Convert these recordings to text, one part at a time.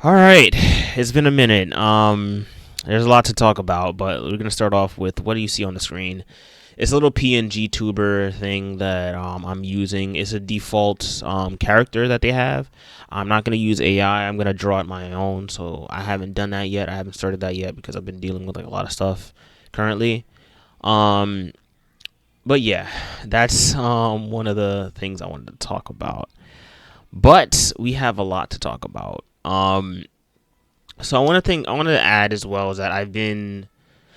All right, it's been a minute. There's a lot to talk about, but we're gonna start off with what do you see on the screen? It's a little PNG tuber thing that I'm using. It's a default character that they have. I'm not gonna use AI. I'm gonna draw it my own. So I haven't done that yet. I haven't started that yet because I've been dealing with like a lot of stuff currently. Um, but yeah, that's one of the things I wanted to talk about. But we have a lot to talk about. So I wanted to add as well is that I've been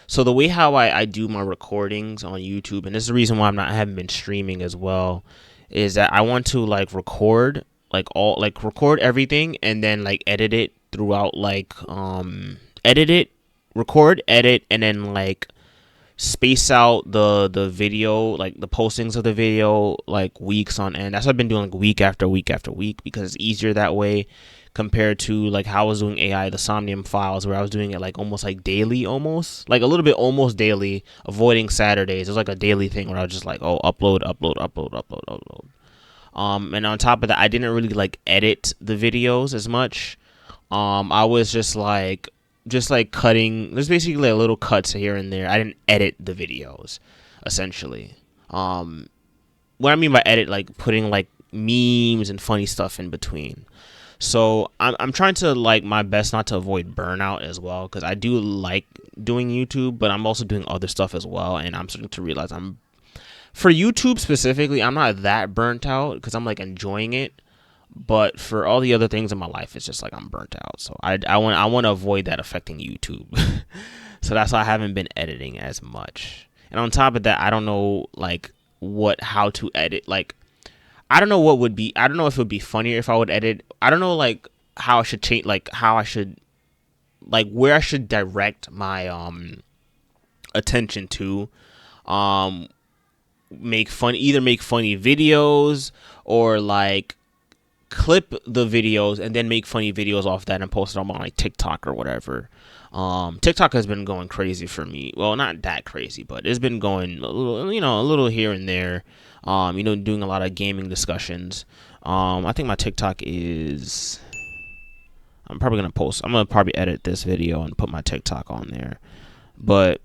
so the way how I do my recordings on YouTube, and this is the reason why I haven't been streaming as well, is that I want to like record record everything and then like edit it throughout edit it, record, edit, and then like space out the video, like the postings of the video, like weeks on end. That's what I've been doing, like week after week after week, because it's easier that way compared to like how I was doing AI, the Somnium Files, where I was doing it like almost like daily, almost like a little bit almost daily, avoiding Saturdays. It was like a daily thing where I was just like, oh, upload, upload, upload, upload, upload. And on top of that, I didn't really like edit the videos as much. I was just like cutting. There's basically like little cuts here and there. I didn't edit the videos, essentially. What I mean by edit, like putting like memes and funny stuff in between. So I'm trying to like my best not to avoid burnout as well, because I do like doing YouTube, but I'm also doing other stuff as well, and I'm starting to realize for YouTube specifically, I'm not that burnt out because I'm like enjoying it. But for all the other things in my life, it's just like I'm burnt out. So I want to avoid that affecting YouTube. So that's why I haven't been editing as much. And on top of that, I don't know like how to edit. Like I don't know what would be. I don't know if it would be funnier if I would edit. I don't know like how I should change, like how I should, like where I should direct my attention to. Um, make funny videos, or like clip the videos and then make funny videos off that and post it on like TikTok or whatever. TikTok has been going crazy for me. Well, not that crazy, but it's been going a little, a little here and there. Doing a lot of gaming discussions. I think my TikTok is. I'm probably gonna post. I'm gonna probably edit this video and put my TikTok on there. But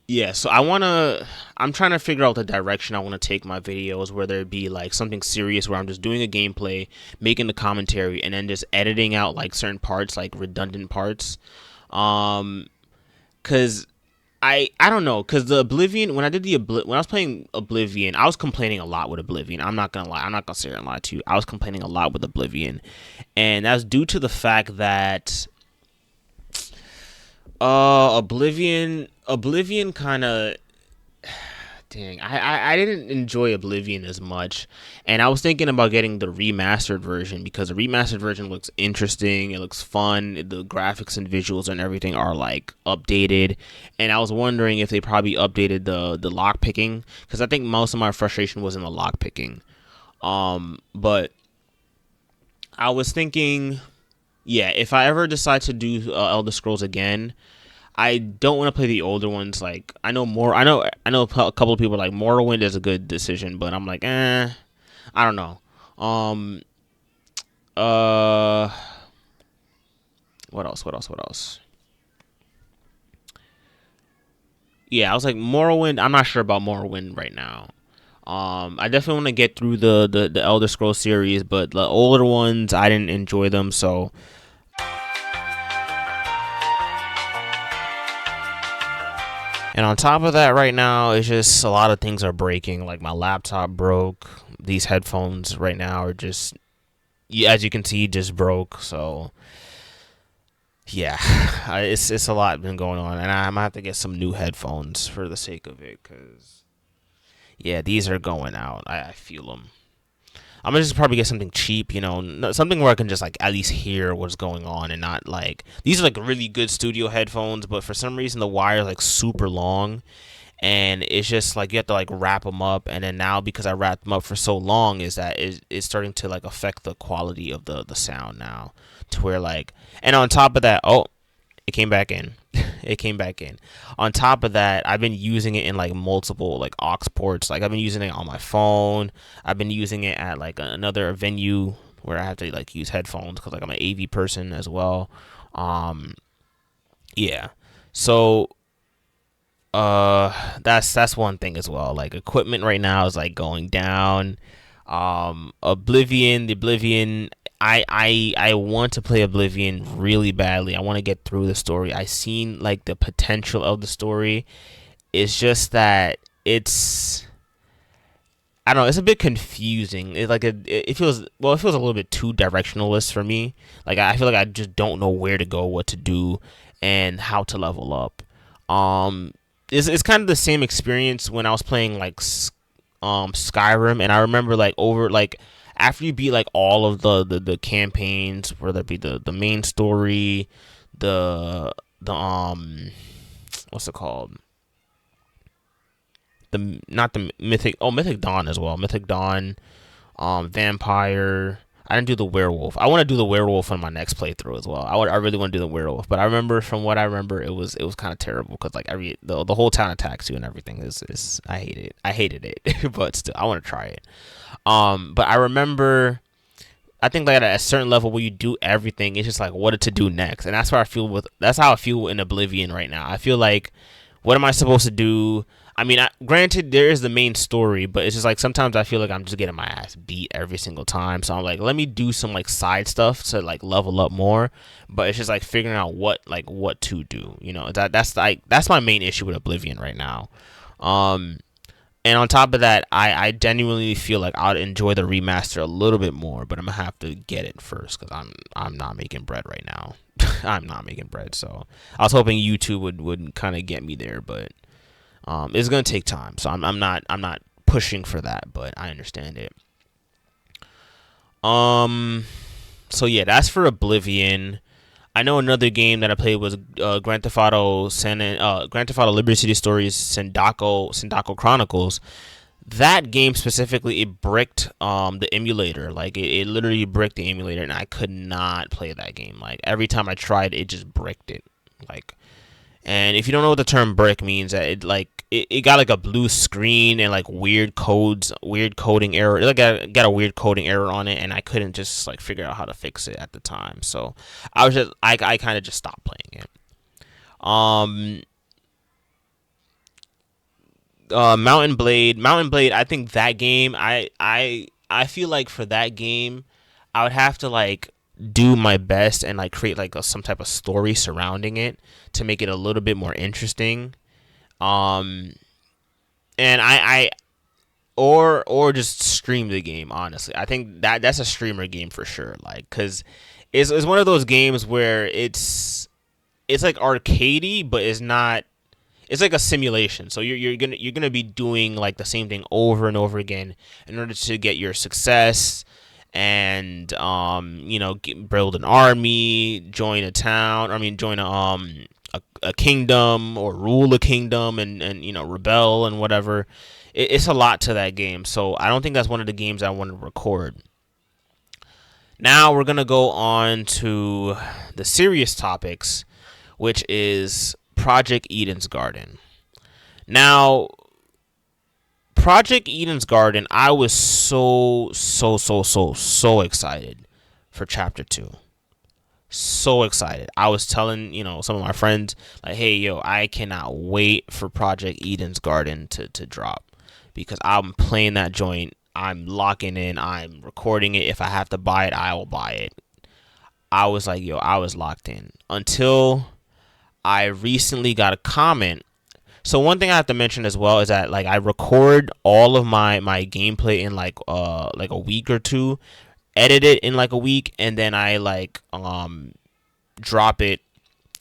yeah, so I'm trying to figure out the direction I want to take my videos, whether it be like something serious where I'm just doing a gameplay, making the commentary, and then just editing out like certain parts, like redundant parts. Cause I don't know, cause the Oblivion, when I was playing Oblivion, I was complaining a lot with Oblivion. I'm not gonna lie, I'm not gonna sit here and lie to you. I was complaining a lot with Oblivion, and that's due to the fact that Oblivion kind of, dang, I didn't enjoy Oblivion as much, and I was thinking about getting the remastered version because the remastered version looks interesting, it looks fun, the graphics and visuals and everything are like updated, and I was wondering if they probably updated the lock picking, because I think most of my frustration was in the lock picking. But I was thinking, yeah, if I ever decide to do Elder Scrolls again, I don't want to play the older ones. Like I know a couple of people are like Morrowind is a good decision, but I'm like, I don't know. Um, uh, what else? What else? What else? Yeah, I was like Morrowind. I'm not sure about Morrowind right now. I definitely want to get through the Elder Scrolls series, but the older ones I didn't enjoy them, so. And on top of that, right now, it's just a lot of things are breaking. Like my laptop broke. These headphones right now are just, as you can see, just broke. So yeah, it's a lot been going on, and I'm gonna have to get some new headphones for the sake of it, cause yeah, these are going out. I feel them. I'm gonna just probably get something cheap, something where I can just like at least hear what's going on and not like these are like really good studio headphones, but for some reason the wire is like super long, and it's just like you have to like wrap them up, and then now because I wrapped them up for so long, is that it's starting to like affect the quality of the sound now, to where like, and on top of that, oh, it came back in. It came back in. On top of that, I've been using it in like multiple like aux ports. Like I've been using it on my phone. I've been using it at like another venue where I have to like use headphones because like I'm an AV person as well. Um, yeah. So that's one thing as well. Like equipment right now is like going down. The Oblivion. I want to play Oblivion really badly. I want to get through the story. I seen like the potential of the story. It's just that it's, I don't know. It's a bit confusing. It feels, well. It feels a little bit too directionalist for me. Like I feel like I just don't know where to go, what to do, and how to level up. It's kind of the same experience when I was playing like Skyrim, and I remember like over like after you beat like all of the campaigns, whether it be the main story, the what's it called, the not the Mythic Dawn as well. Mythic Dawn, Vampire. I didn't do the werewolf. I want to do the werewolf on my next playthrough as well. I really want to do the werewolf, but I remember from what I remember, it was kind of terrible because like the whole town attacks you and everything is I hate it. I hated it, but still I want to try it. But I remember, I think like at a certain level where you do everything, it's just like what to do next, and that's how I feel in Oblivion right now. I feel like, what am I supposed to do? I mean, granted, there is the main story, but it's just like sometimes I feel like I'm just getting my ass beat every single time. So I'm like, let me do some like side stuff to like level up more. But it's just like figuring out what to do. You know, that's my main issue with Oblivion right now. And on top of that, I genuinely feel like I'd enjoy the remaster a little bit more, but I'm gonna have to get it first because I'm not making bread right now. I'm not making bread, so I was hoping YouTube would kind of get me there, but it's gonna take time. So I'm not pushing for that, but I understand it. So yeah, that's for Oblivion. I know another game that I played was Grand Theft Auto Liberty City Stories Sindako Chronicles. That game specifically, it bricked the emulator. Like it literally bricked the emulator, and I could not play that game. Like every time I tried, it just bricked it. Like, and if you don't know what the term brick means, it got like a blue screen and like weird coding error. It got a weird coding error on it, and I couldn't just like figure out how to fix it at the time. So I kind of just stopped playing it. Mountain Blade. I think that game, I feel like for that game, I would have to like do my best and like create like some type of story surrounding it to make it a little bit more interesting. And or just stream the game. Honestly, I think that's a streamer game for sure. Like, cause it's one of those games where it's like arcadey, but it's not. It's like a simulation. So you're gonna be doing like the same thing over and over again in order to get your success, and build an army, join a town. I mean, join a kingdom, or rule a kingdom, and rebel and whatever. It's a lot to that game. So I don't think that's one of the games I want to record. Now we're gonna go on to the serious topics, which is Project Eden's Garden. Now, Project Eden's Garden, I was so excited for Chapter 2. So excited. I was telling, some of my friends, like, hey, yo, I cannot wait for Project Eden's Garden to drop, because I'm playing that joint. I'm locking in. I'm recording it. If I have to buy it, I will buy it. I was like, yo, I was locked in until I recently got a comment. So one thing I have to mention as well is that like I record all of my gameplay in like a week or two, edit it in like a week, and then I like drop it,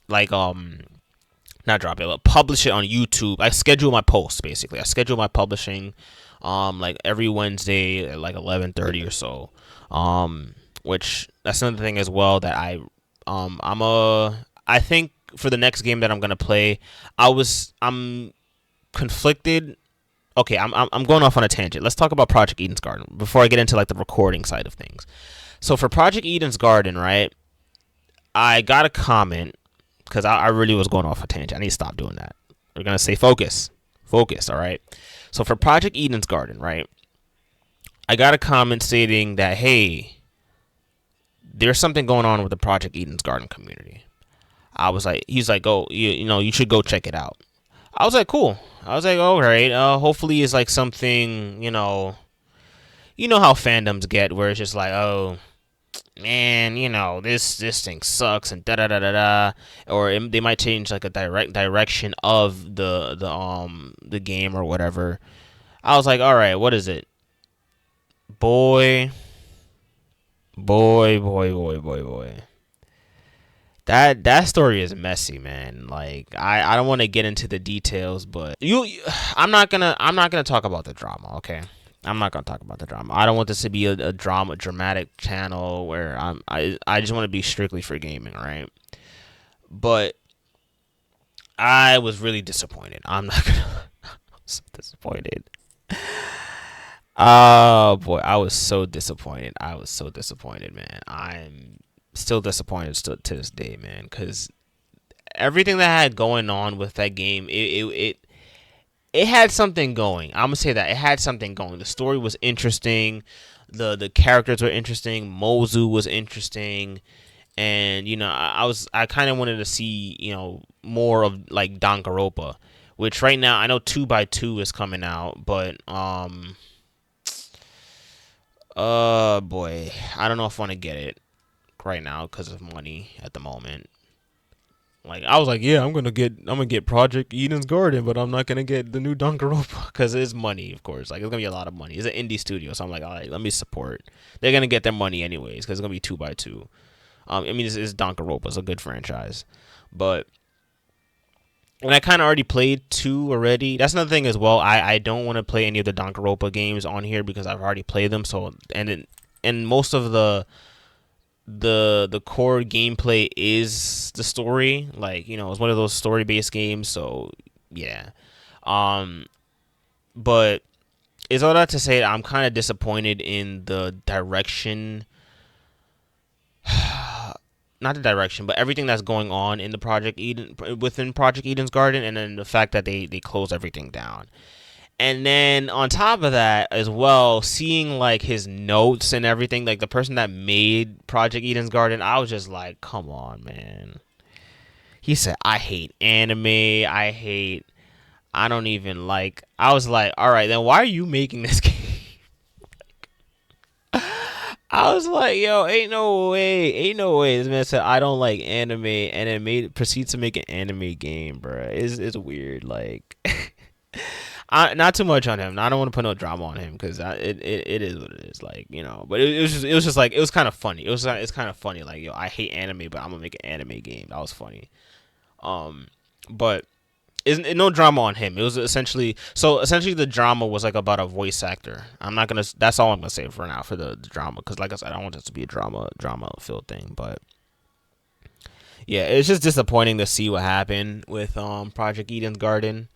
like not drop it, but publish it on YouTube. I schedule my posts basically. I schedule my publishing like every Wednesday at like 11:30 or so. Which that's another thing as well that I think for the next game that I'm gonna play, I'm conflicted. Okay, I'm going off on a tangent. Let's talk about Project Eden's Garden before I get into like the recording side of things. So for Project Eden's Garden, right, I got a comment because I really was going off a tangent. I need to stop doing that. We're gonna say focus, all right. So for Project Eden's Garden, right, I got a comment stating that, hey, there's something going on with the Project Eden's Garden community. He's like, oh, you should go check it out. I was like, cool. I was like, all right. Hopefully it's like something, you know how fandoms get, where it's just like, oh man, this thing sucks and da da da da da, or they might change like a direction of the game or whatever. I was like, all right, what is it? Boy, boy, boy, boy, boy, boy. That story is messy, man. Like I don't want to get into the details, but I'm not gonna talk about the drama, okay? I'm not gonna talk about the drama. I don't want this to be a dramatic channel where I just want to be strictly for gaming, right? But I was really disappointed. I'm not gonna. I was so disappointed. Oh boy, I was so disappointed. I was so disappointed, man. I'm still disappointed still to this day, man, because everything that had going on with that game, it had something going. I'm gonna say that it had something going. The story was interesting, the characters were interesting, Mozu was interesting, and I kind of wanted to see more of like Danganronpa, which right now I know 2x2 is coming out, but boy, I don't know if I want to get it right now because of money at the moment. Like I was like, yeah, I'm gonna get Project Eden's Garden, but I'm not gonna get the new Danganronpa because it's money, of course. Like it's gonna be a lot of money. It's an indie studio, so I'm like, all right, let me support. They're gonna get their money anyways because it's gonna be 2x2. I mean, it's Danganronpa, it's a good franchise, but and I kind of already played two already. That's another thing as well. I don't want to play any of the Danganronpa games on here because I've already played them. So and most of the core gameplay is the story. Like it's one of those story based games. So yeah, but it's all that to say that I'm kind of disappointed in the direction. Not the direction, but everything that's going on in the within Project Eden's Garden, and then the fact that they close everything down. And then on top of that as well, seeing like his notes and everything, like the person that made Project Eden's Garden, I was just like, come on, man. He said, I hate anime. I don't even like. I was like, all right, then why are you making this game? I was like, yo, ain't no way. This man said I don't like anime, and then proceeds to make an anime game, bro. It's weird. Like, not too much on him. I don't want to put no drama on him because it is what it is. Like but it was just like it was kind of funny. It's kind of funny. Like yo, I hate anime, but I'm gonna make an anime game. That was funny. But isn't no drama on him. It was essentially the drama was like about a voice actor. I'm not gonna. That's all I'm gonna say for now for the drama because like I said, I don't want this to be a drama filled thing. But yeah, it's just disappointing to see what happened with Project Eden's Garden.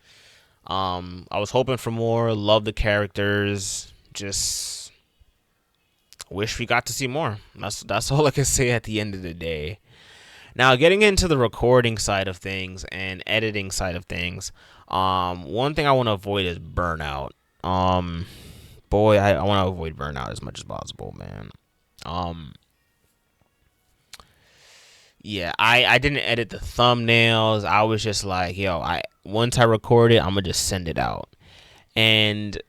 I was hoping for more. Love the characters. Just wish we got to see more. That's all I can say at the end of the day. Now, getting into the recording side of things and editing side of things, one thing I want to avoid is burnout. Boy, I want to avoid burnout as much as possible, man. Yeah, I didn't edit the thumbnails. I was just like, yo, once I record it, I'm gonna just send it out. And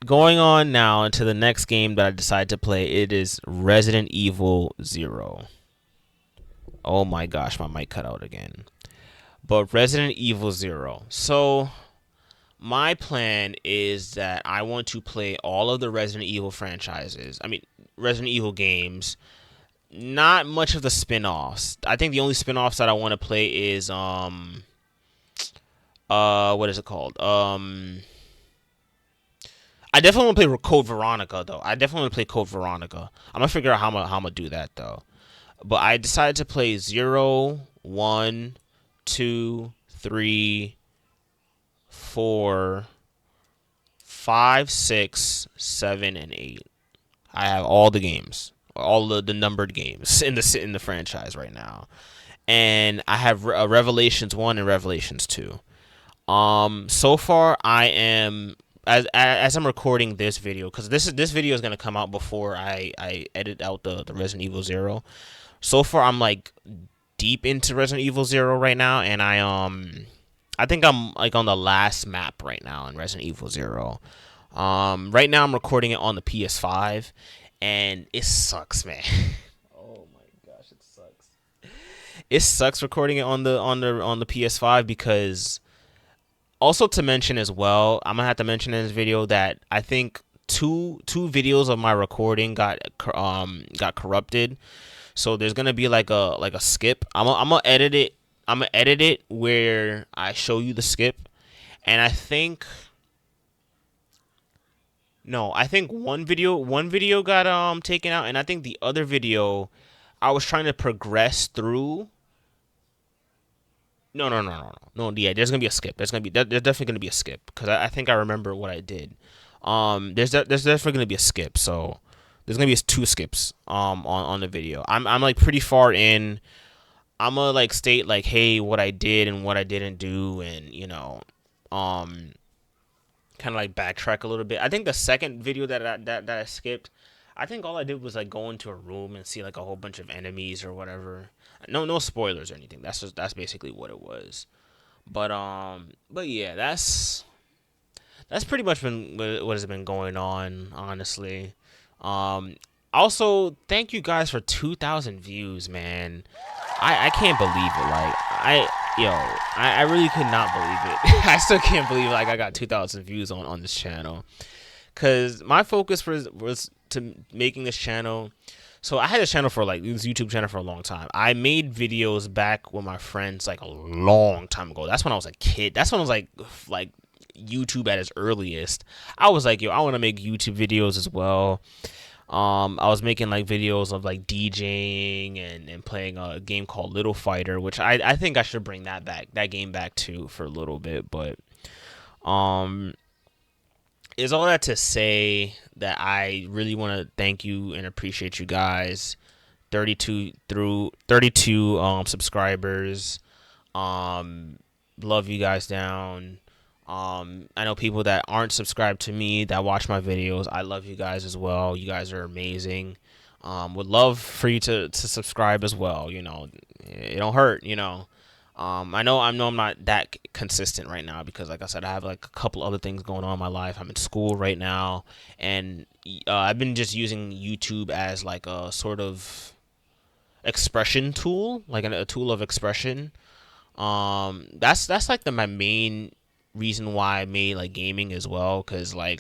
going on now into the next game that I decided to play, it is Resident Evil 0. Oh my gosh, my mic cut out again. But Resident Evil 0. So my plan is that I want to play all of the Resident Evil franchises. I mean, Resident Evil games. Not much of the spin-offs. I think the only spin-offs that I want to play is what is it called? I definitely want to play Code Veronica though. I definitely want to play Code Veronica. I'm gonna figure out how I'm gonna do that though. But I decided to play 0, 1, 2, 3, 4, 5, 6, 7, and 8. I have all the games, all the numbered games in the franchise right now, and I have Revelations 1 and Revelations 2. So far I am as I'm recording this video, because this video is gonna come out before I edit out the Resident Evil 0. So far, I'm like deep into Resident Evil 0 right now, and I think I'm like on the last map right now in Resident Evil 0. Right now I'm recording it on the PS5, and it sucks, man. Oh my gosh, it sucks. It sucks recording it on the PS5 because, also to mention as well, I'm gonna have to mention in this video that I think two videos of my recording got corrupted. So there's gonna be like a skip. I'm gonna edit it. I'm gonna edit it where I show you the skip, and I think one video got taken out, and I think the other video I was trying to progress through. No. Yeah, there's gonna be a skip. There's definitely gonna be a skip because I think I remember what I did. There's definitely gonna be a skip. So there's gonna be two skips on the video. I'm like pretty far in. I'm gonna like state like, hey, what I did and what I didn't do, and kind of like backtrack a little bit. I think the second video that I skipped, I think all I did was like go into a room and see like a whole bunch of enemies or whatever. No spoilers or anything. That's basically what it was. But yeah, that's pretty much been what has been going on, honestly. Also, thank you guys for 2,000 views, man. I can't believe it. Like I really could not believe it. I still can't believe like I got 2,000 views on this channel. Cause my focus was to making this channel. So I had this channel for like this YouTube channel for a long time. I made videos back with my friends like a long time ago. That's when I was a kid. That's when I was like YouTube at its earliest. I was like, yo, I want to make YouTube videos as well. I was making like videos of like DJing and playing a game called Little Fighter, which I think I should bring that game back too for a little bit. But is all that to say that I really want to thank you and appreciate you guys. 32 subscribers. Love you guys down. I know people that aren't subscribed to me that watch my videos. I love you guys as well. You guys are amazing. Would love for you to subscribe as well. You know, it don't hurt. You know, I know I'm not that consistent right now because, like I said, I have like a couple other things going on in my life. I'm in school right now, and I've been just using YouTube as like a sort of expression tool, like a tool of expression. That's like my main reason why I made like gaming as well, because like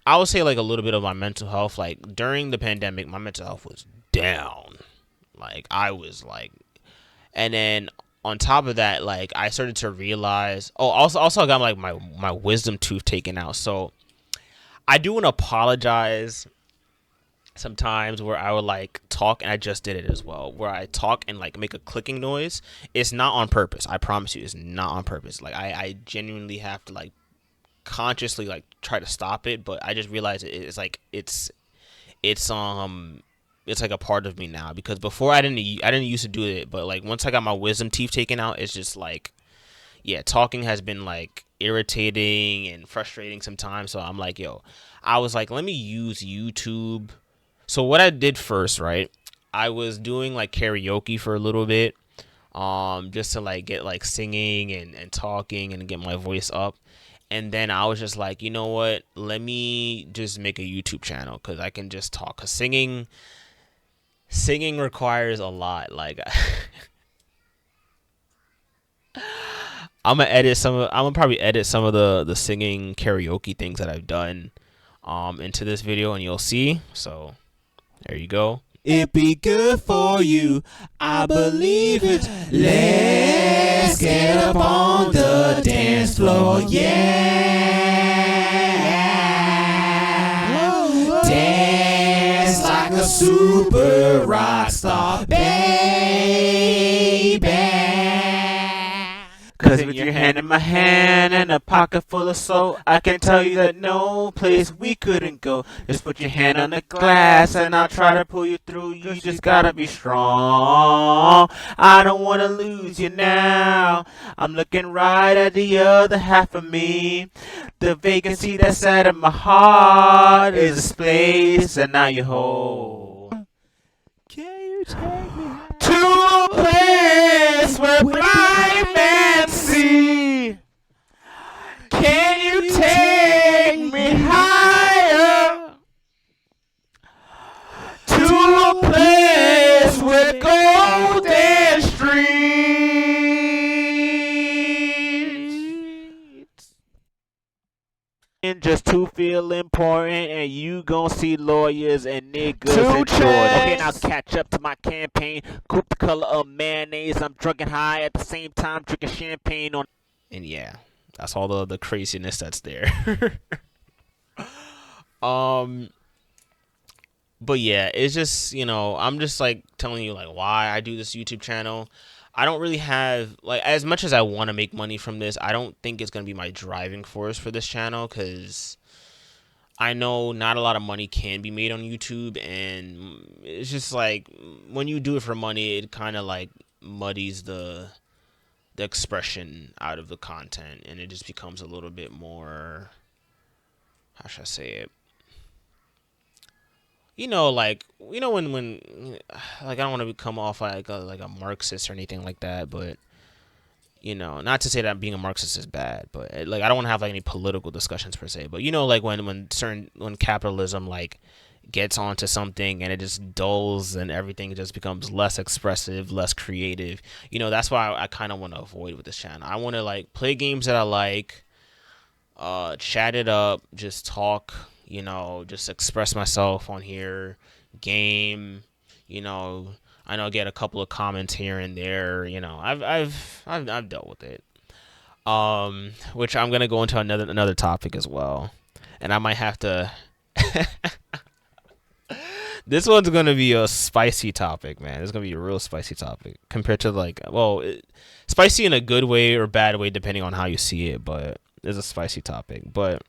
I would say like a little bit of my mental health, like during the pandemic my mental health was down, like I was like, and then on top of that, like I started to realize, also I got like my wisdom tooth taken out. So I do want to apologize sometimes where I would like talk, and I just did it as well, where I talk and like make a clicking noise. It's not on purpose. I promise you, it's not on purpose. Like I genuinely have to like consciously like try to stop it, but I just realized it's like it's like a part of me now, because before I didn't used to do it, but like once I got my wisdom teeth taken out, it's just like, yeah, talking has been like irritating and frustrating sometimes. So I'm like, yo, I was like, let me use YouTube. So what I did first, right, I was doing like karaoke for a little bit, just to like get like singing and talking and get my voice up. And then I was just like, you know what, let me just make a YouTube channel, because I can just talk. Because singing requires a lot. Like I'm gonna probably edit some of the singing karaoke things that I've done into this video, and you'll see. So there you go. It be good for you, I believe it. Let's get up on the dance floor, yeah. Dance like a super rock star, baby. 'Cause with your hand in my hand and a pocket full of soul, I can tell you that no place we couldn't go. Just put your hand on the glass and I'll try to pull you through. You just gotta be strong. I don't wanna lose you now. I'm looking right at the other half of me. The vacancy that's out of my heart is a space, and now you hold. Can you take me To a place where blind men see. Can you take me higher? To a place with golden streets. And just to feel important, and you gon' see lawyers and niggas in Jordan. Okay, now catch up to my campaign. Coupe the color of mayonnaise. I'm drunk and high at the same time, drinking champagne on. And yeah, that's all the craziness that's there. But yeah, it's just, I'm just like telling you like why I do this YouTube channel. I don't really have, like, as much as I want to make money from this, I don't think it's going to be my driving force for this channel, because I know not a lot of money can be made on YouTube, and it's just like when you do it for money, it kind of like muddies the expression out of the content, and it just becomes a little bit more, how should I say it? Like, when like, I don't want to come off like a Marxist or anything like that, but not to say that being a Marxist is bad, but like, I don't want to have like any political discussions per se, but like when capitalism like gets onto something and it just dulls and everything just becomes less expressive, less creative, that's why I kind of want to avoid with this channel. I want to like play games that I like, chat it up, just talk, just express myself on here, game, I know I get a couple of comments here and there, I've dealt with it. Which I'm gonna go into another topic as well, and I might have to. This one's gonna be a spicy topic, man. It's gonna be a real spicy topic compared to like, spicy in a good way or bad way depending on how you see it, but it's a spicy topic. But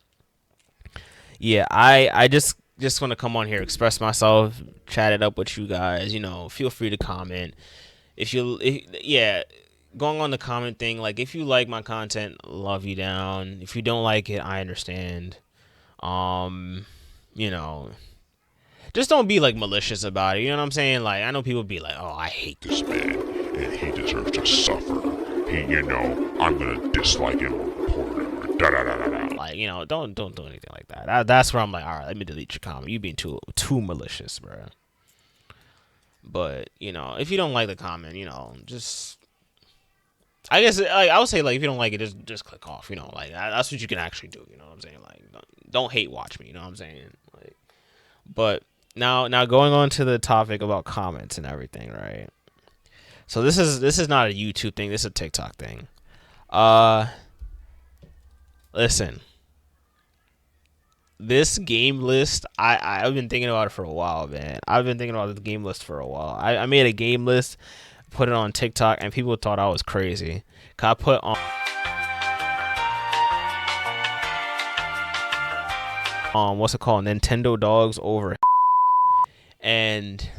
yeah, I just want to come on here, express myself, chat it up with you guys. Feel free to comment. Going on the comment thing, like, if you like my content, love you down. If you don't like it, I understand. Just don't be like malicious about it. You know what I'm saying? Like, I know people be like, "Oh, I hate this man, and he deserves to suffer. I'm gonna dislike him or report him." Da, da, da, da, da. Like, don't do anything like that. That's where I'm like, all right, let me delete your comment. You being too malicious, bro. But if you don't like the comment, just, I guess, like, I would say, like, if you don't like it, just click off. Like, that's what you can actually do. You know what I'm saying? Like, don't hate watch me. You know what I'm saying? Like, but now going on to the topic about comments and everything, right? So this is not a YouTube thing. This is a TikTok thing. Listen, this game list, I've been thinking about it for a while, man. I've been thinking about the game list for a while. I made a game list, put it on TikTok, and people thought I was crazy. 'Cause I put on what's it called, Nintendo dogs over, and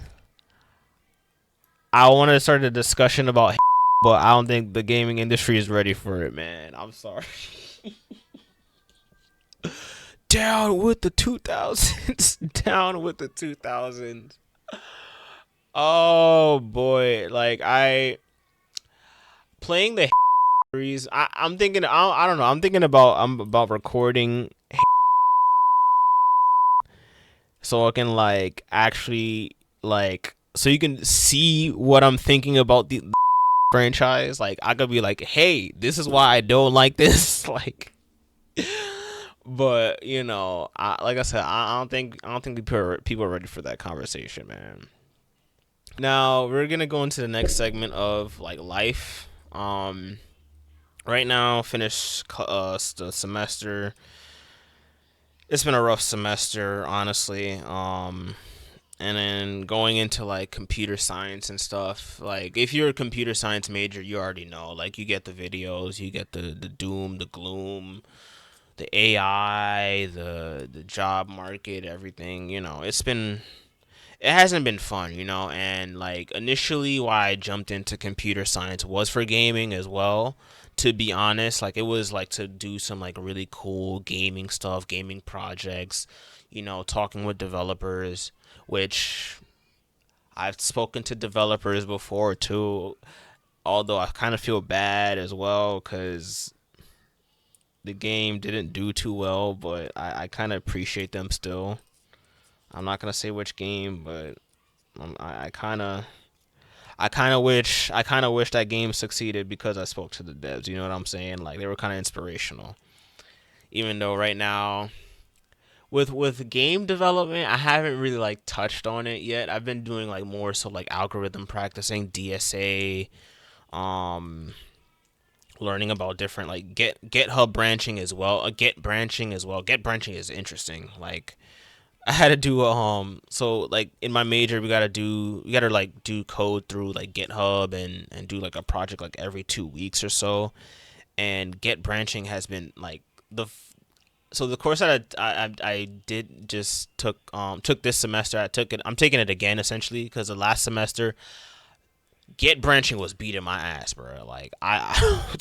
I wanted to start a discussion about, but I don't think the gaming industry is ready for it, man. I'm sorry. Down with the 2000s. Down with the 2000s. Oh boy, like, playing the series. I'm thinking. I don't know. I'm about recording so I can like actually like, so you can see what I'm thinking about the franchise. Like, I could be like, hey, this is why I don't like this. Like. But like I said, I don't think people are ready for that conversation, man. Now we're gonna go into the next segment of like life. Right now, finish the semester. It's been a rough semester, honestly. And then going into like computer science and stuff. Like if you're a computer science major, you already know. Like you get the videos, you get the doom, the gloom, the AI, the job market, everything. It hasn't been fun, and like initially why I jumped into computer science was for gaming as well. To be honest, like it was like to do some like really cool gaming stuff, gaming projects, talking with developers, which I've spoken to developers before too, although I kind of feel bad as well because the game didn't do too well, but I kind of appreciate them still. I'm not gonna say which game, but I kind of wish that game succeeded because I spoke to the devs. You know what I'm saying? Like they were kind of inspirational. Even though right now with game development, I haven't really like touched on it yet. I've been doing like more so like algorithm practicing, DSA, um, learning about different like GitHub branching as well. Get branching as well. Get branching is interesting. Like I had to do so like in my major we gotta like do code through like GitHub and do like a project like every 2 weeks or so. And get branching has been like the course that I did just took this semester. I'm taking it again essentially because the last semester get branching was beating my ass, bro. Like I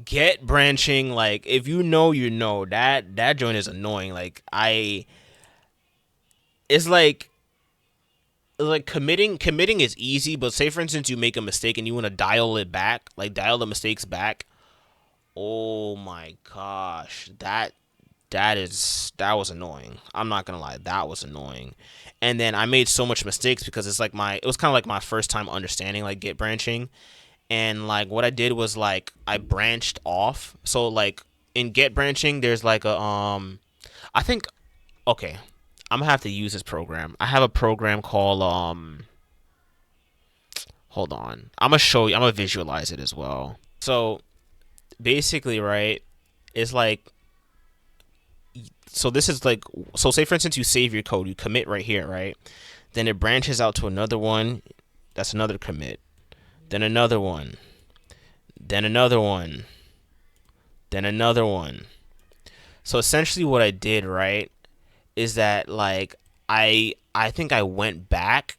get branching, like if that joint is annoying. Like I it's like committing is easy, but say for instance you make a mistake and you want to dial it back, like dial the mistakes back. Oh my gosh, that was annoying. I'm not gonna lie, that was annoying. And then I made so much mistakes because it was kind of like my first time understanding like get branching. And like what I did was like I branched off. So like in get branching, there's like I think okay, I'm gonna have to use this program. I have a program called hold on. I'm gonna visualize it as well. So basically, right, it's like so this is like so say for instance you save your code, you commit right here, right? Then it branches out to another one, that's another commit. Then another one, then another one, then another one. So essentially what I did, right, is that like I think I went back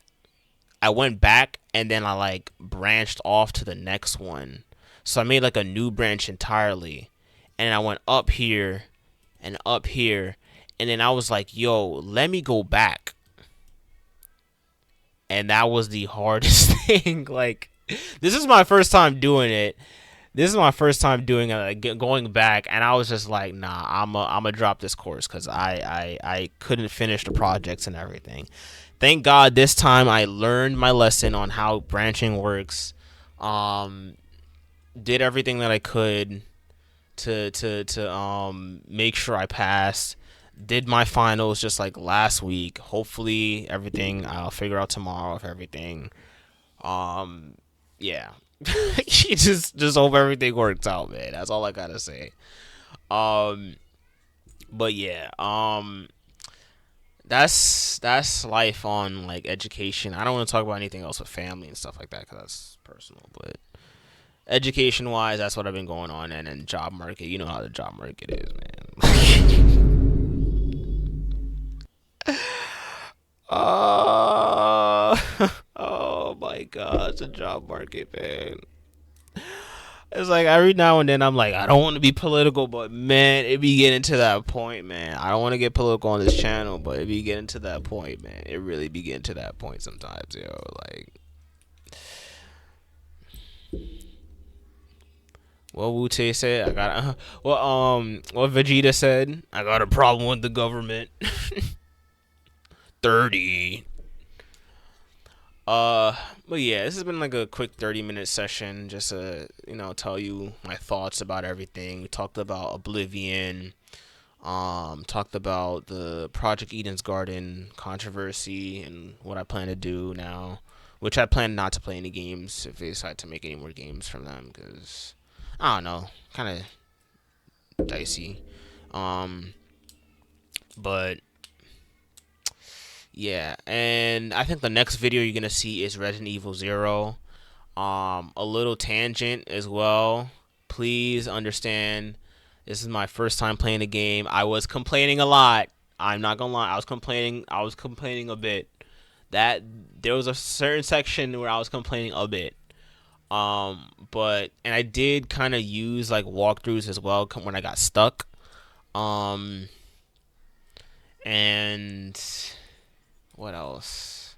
and then I like branched off to the next one. So I made like a new branch entirely. And I went up here and up here. And then I was like, yo, let me go back. And that was the hardest thing. Like, this is my first time doing it. This is my first time doing it, like, going back. And I was just like, nah, I'm going to drop this course because I couldn't finish the projects and everything. Thank God this time I learned my lesson on how branching works. Um, did everything that I could to make sure I passed. Did my finals just like last week. Hopefully everything I'll figure out tomorrow if everything. Um, yeah. just hope everything works out, man. That's all I gotta say. Um, but yeah. That's life on like education. I don't want to talk about anything else with family and stuff like that because that's personal. But education wise, that's what I've been going on. And then job market, you know how the job market is, man. Oh my gosh, the job market, man. It's like every now and then I'm like, I don't want to be political, but man, it be getting to that point, man. I don't want to get political on this channel, but it be getting to that point, man. It really be getting to that point sometimes, yo. Like, what Wu-Tay said, I got what Vegeta said, I got a problem with the government. 30. Uh, but yeah, this has been like a quick 30-minute session just to, tell you my thoughts about everything. We talked about Oblivion, talked about the Project Eden's Garden controversy and what I plan to do now, which I plan not to play any games if they decide to make any more games from them because I don't know, kind of dicey. Um, but Yeah, and I think the next video you're gonna see is Resident Evil Zero. A little tangent as well. Please understand, this is my first time playing the game. I was complaining a lot. I'm not gonna lie. I was complaining. I was complaining a bit. That there was a certain section where I was complaining a bit. But and I did kind of use like walkthroughs as well when I got stuck. Um, and what else?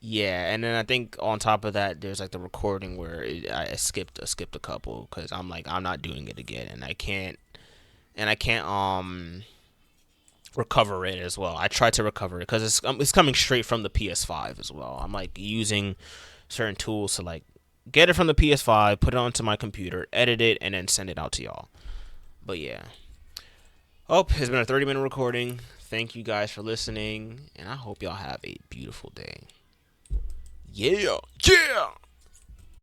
Yeah, and then I think on top of that, there's like the recording where I skipped a couple because I'm like I'm not doing it again, and I can't recover it as well. I tried to recover it because it's coming straight from the PS5 as well. I'm like using certain tools to like get it from the PS5, put it onto my computer, edit it, and then send it out to y'all. But yeah. Oh, it's been a 30-minute recording. Thank you guys for listening, and I hope y'all have a beautiful day. Yeah, yeah.